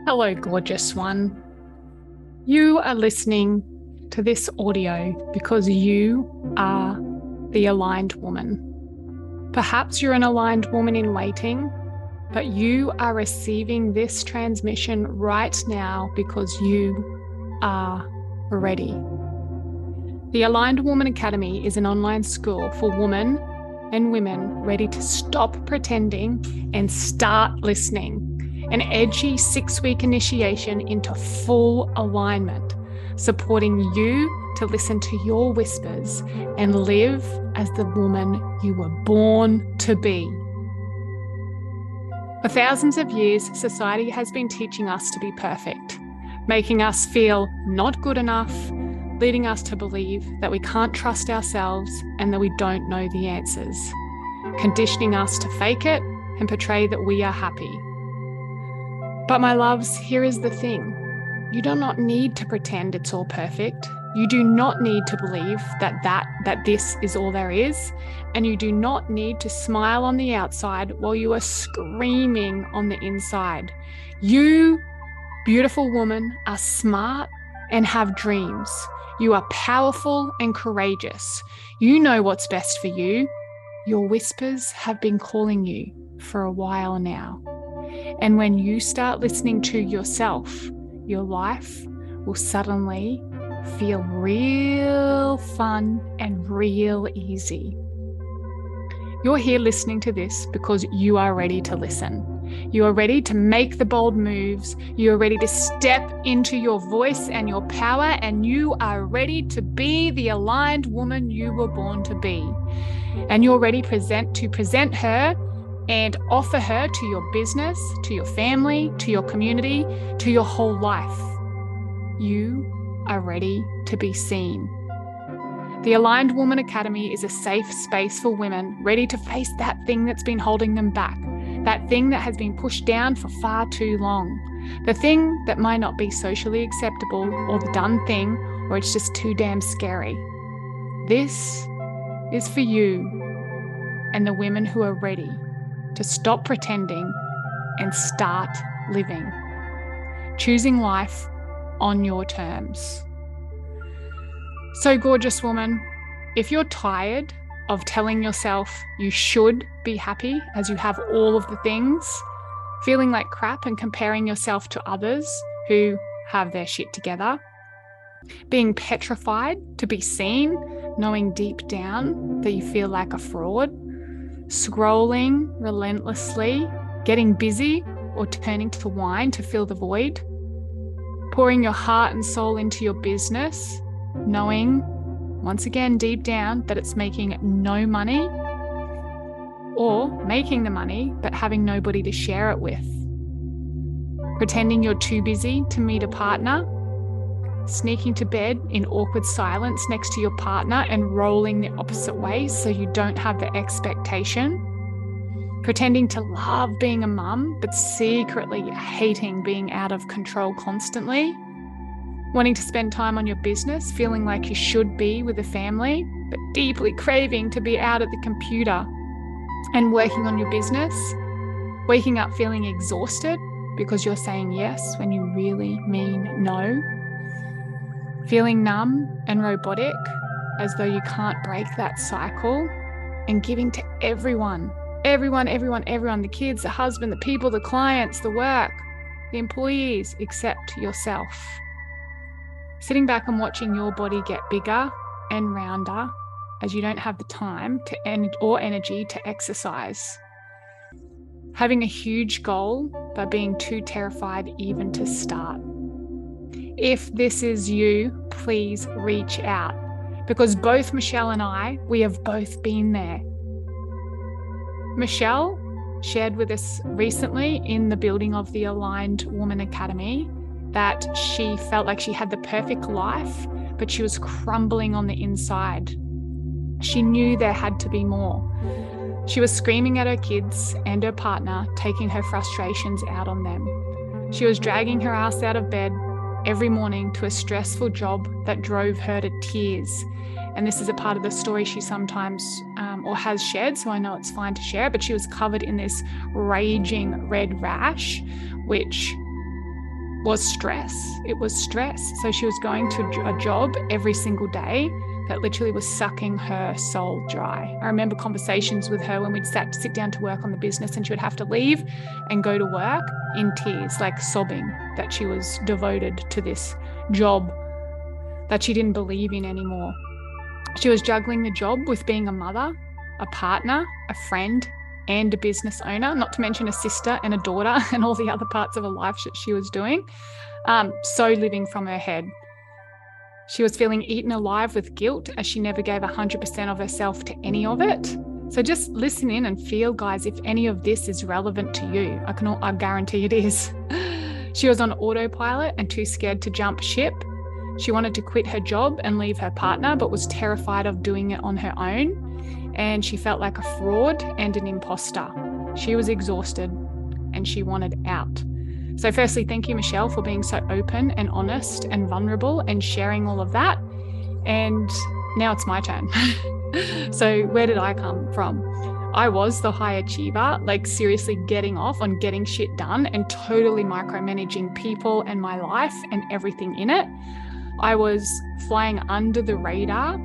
Hello, gorgeous one. You are listening to this audio because you are the aligned woman. Perhaps you're an aligned woman in waiting, but you are receiving this transmission right now because you are ready. The Aligned Woman Academy is an online school for women and women ready to stop pretending and start listening. An edgy 6-week initiation into full alignment, supporting you to listen to your whispers and live as the woman you were born to be. For thousands of years, society has been teaching us to be perfect, making us feel not good enough, leading us to believe that we can't trust ourselves and that we don't know the answers, conditioning us to fake it and portray that we are happy. But my loves, here is the thing. You do not need to pretend it's all perfect. You do not need to believe that this is all there is. And you do not need to smile on the outside while you are screaming on the inside. You, beautiful woman, are smart and have dreams. You are powerful and courageous. You know what's best for you. Your whispers have been calling you for a while now. And when you start listening to yourself, your life will suddenly feel real fun and real easy. You're here listening to this because you are ready to listen. You are ready to make the bold moves. You are ready to step into your voice and your power, and you are ready to be the aligned woman you were born to be. And you're ready to present her and offer her to your business, to your family, to your community, to your whole life. You are ready to be seen. The Aligned Woman Academy is a safe space for women ready to face that thing that's been holding them back, that thing that has been pushed down for far too long, the thing that might not be socially acceptable or the done thing, or it's just too damn scary. This is for you and the women who are ready to stop pretending and start living, choosing life on your terms. So, gorgeous woman, if you're tired of telling yourself you should be happy as you have all of the things, feeling like crap and comparing yourself to others who have their shit together, being petrified to be seen, knowing deep down that you feel like a fraud, scrolling relentlessly, getting busy or turning to wine to fill the void, pouring your heart and soul into your business, knowing once again deep down that it's making no money, or making the money but having nobody to share it with, pretending you're too busy to meet a partner, sneaking to bed in awkward silence next to your partner and rolling the opposite way so you don't have the expectation, pretending to love being a mum but secretly hating being out of control constantly, wanting to spend time on your business, feeling like you should be with a family but deeply craving to be out at the computer and working on your business, waking up feeling exhausted because you're saying yes when you really mean no, feeling numb and robotic as though you can't break that cycle, and giving to everyone, the kids, the husband, the people, the clients, the work, the employees, except yourself. Sitting back and watching your body get bigger and rounder as you don't have the time or energy to exercise. Having a huge goal but being too terrified even to start. If this is you, please reach out, because both Michelle and I, we have both been there. Michelle shared with us recently in the building of the Aligned Woman Academy that she felt like she had the perfect life, but she was crumbling on the inside. She knew there had to be more. She was screaming at her kids and her partner, taking her frustrations out on them. She was dragging her ass out of bed every morning to a stressful job that drove her to tears. And this is a part of the story she sometimes or has shared, so I know it's fine to share, but she was covered in this raging red rash, which was stress. It was stress. So she was going to a job every single day that literally was sucking her soul dry. I remember conversations with her when we'd sit down to work on the business, and she would have to leave and go to work in tears, like sobbing that she was devoted to this job that she didn't believe in anymore. She was juggling the job with being a mother, a partner, a friend, and a business owner, not to mention a sister and a daughter and all the other parts of her life that she was doing. So living from her head. She was feeling eaten alive with guilt as she never gave 100% of herself to any of it. So just listen in and feel, guys, if any of this is relevant to you. I guarantee it is. She was on autopilot and too scared to jump ship. She wanted to quit her job and leave her partner, but was terrified of doing it on her own. And she felt like a fraud and an imposter. She was exhausted and she wanted out. So firstly, thank you, Michelle, for being so open and honest and vulnerable and sharing all of that. And now it's my turn. So where did I come from? I was the high achiever, like seriously getting off on getting shit done and totally micromanaging people and my life and everything in it. I was flying under the radar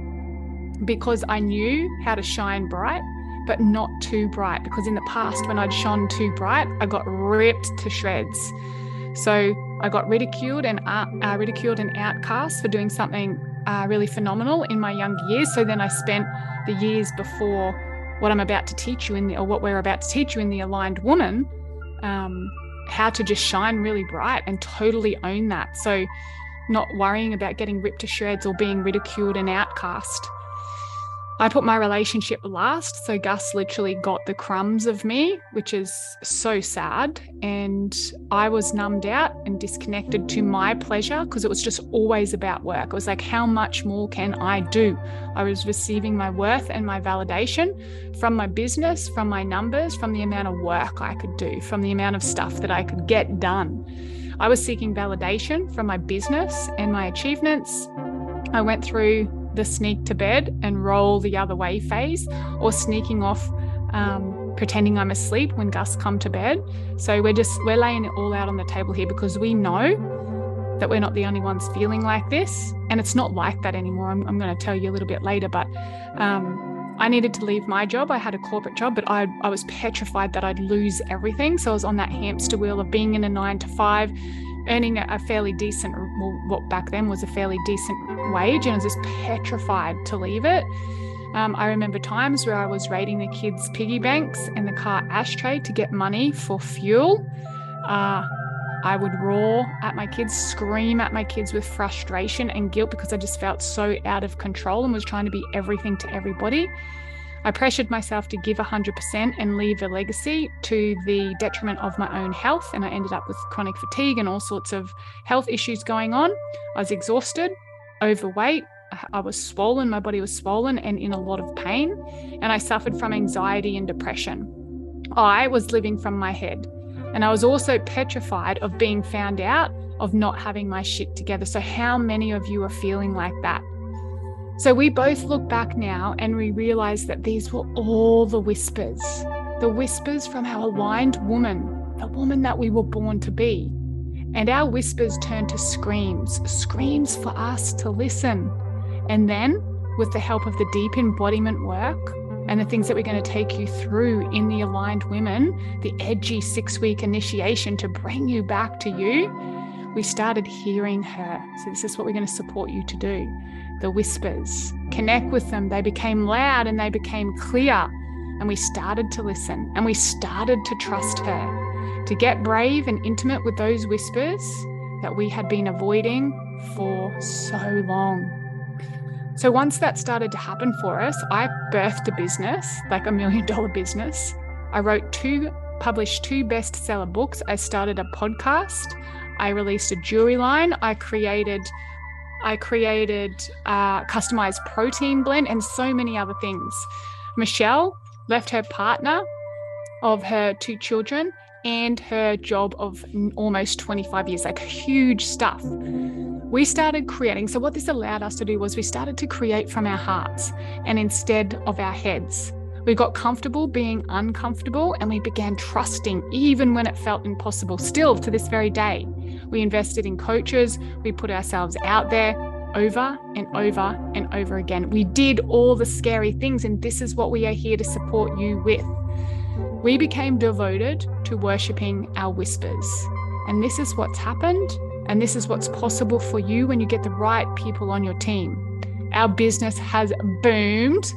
because I knew how to shine bright, but not too bright, because in the past when I'd shone too bright, I got ripped to shreds. So I got ridiculed and outcast for doing something really phenomenal in my younger years. So then I spent the years before what I'm about to teach you what we're about to teach you in the Aligned Woman, how to just shine really bright and totally own that. So not worrying about getting ripped to shreds or being ridiculed and outcast. I put my relationship last, so Gus literally got the crumbs of me, which is so sad. And I was numbed out and disconnected to my pleasure because it was just always about work. It was like, how much more can I do? I was receiving my worth and my validation from my business, from my numbers, from the amount of work I could do, from the amount of stuff that I could get done. I was seeking validation from my business and my achievements. I went through the sneak to bed and roll the other way phase, or sneaking off, pretending I'm asleep when Gus come to bed. So we're laying it all out on the table here because we know that we're not the only ones feeling like this, and it's not like that anymore. I'm going to tell you a little bit later, but I needed to leave my job. I had a corporate job, but I was petrified that I'd lose everything. So I was on that hamster wheel of being in a 9-to-5, earning a fairly decent, well, what back then was a fairly decent wage, and I was just petrified to leave it. I remember times where I was raiding the kids' piggy banks and the car ashtray to get money for fuel. I would roar at my kids, scream at my kids with frustration and guilt because I just felt so out of control and was trying to be everything to everybody. I pressured myself to give 100% and leave a legacy to the detriment of my own health, and I ended up with chronic fatigue and all sorts of health issues going on. I was exhausted, overweight, I was swollen, my body was swollen and in a lot of pain, and I suffered from anxiety and depression. I was living from my head, and I was also petrified of being found out, of not having my shit together. So how many of you are feeling like that? So we both look back now and we realize that these were all the whispers from our aligned woman, the woman that we were born to be. And our whispers turned to screams for us to listen. And then with the help of the deep embodiment work and the things that we're going to take you through in the Aligned Women, the edgy 6-week initiation to bring you back to you, we started hearing her. So this is what we're going to support you to do. The whispers, connect with them. They became loud and they became clear. And we started to listen and we started to trust her, to get brave and intimate with those whispers that we had been avoiding for so long. So once that started to happen for us, I birthed a business, like $1 million business. I published 2 bestseller books. I started a podcast. I released a jewelry line. I created a customized protein blend and so many other things. Michelle left her partner of her 2 children and her job of almost 25 years, like huge stuff. We started creating. So what this allowed us to do was we started to create from our hearts and instead of our heads. We got comfortable being uncomfortable, and we began trusting even when it felt impossible, still to this very day. We invested in coaches. We put ourselves out there over and over and over again. We did all the scary things, and this is what we are here to support you with. We became devoted to worshiping our whispers. And this is what's happened, and this is what's possible for you when you get the right people on your team. Our business has boomed,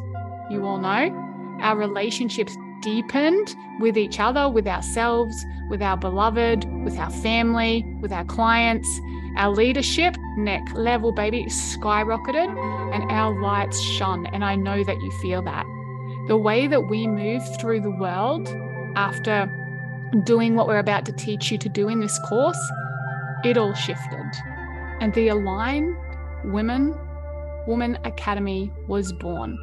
you all know. Our relationships deepened with each other, with ourselves, with our beloved, with our family, with our clients. Our leadership, next level, baby, skyrocketed, and our lights shone. And I know that you feel that. The way that we move through the world after doing what we're about to teach you to do in this course, it all shifted. And the Align Woman Academy was born.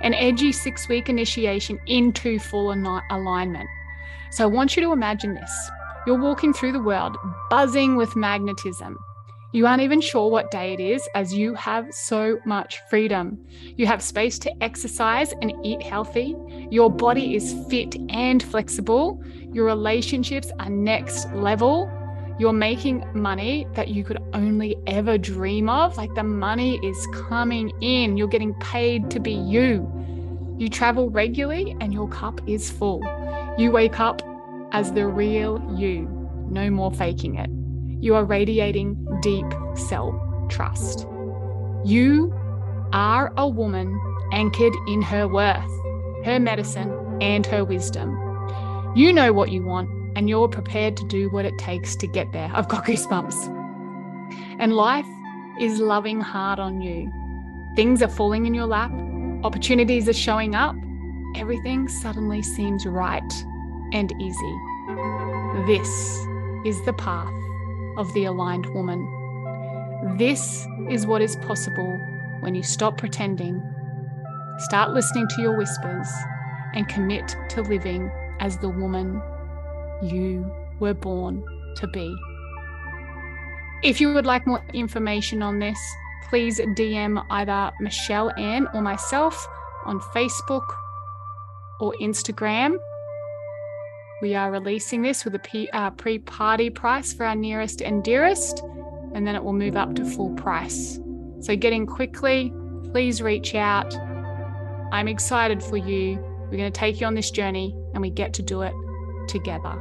An edgy 6-week initiation into full alignment. So I want you to imagine this. You're walking through the world, buzzing with magnetism. You aren't even sure what day it is, as you have so much freedom. You have space to exercise and eat healthy. Your body is fit and flexible. Your relationships are next level. You're making money that you could only ever dream of. Like, the money is coming in. You're getting paid to be you. You travel regularly and your cup is full. You wake up as the real you. No more faking it. You are radiating deep self-trust. You are a woman anchored in her worth, her medicine, and her wisdom. You know what you want, and you're prepared to do what it takes to get there. I've got goosebumps. And life is loving hard on you. Things are falling in your lap. Opportunities are showing up. Everything suddenly seems right and easy. This is the path of the aligned woman. This is what is possible when you stop pretending, start listening to your whispers, and commit to living as the woman you were born to be. If you would like more information on this, please DM either Michelle Ann or myself on Facebook or Instagram. We are releasing this with a pre-party price for our nearest and dearest, and then it will move up to full price. So get in quickly, please reach out. I'm excited for you. We're going to take you on this journey, and we get to do it together.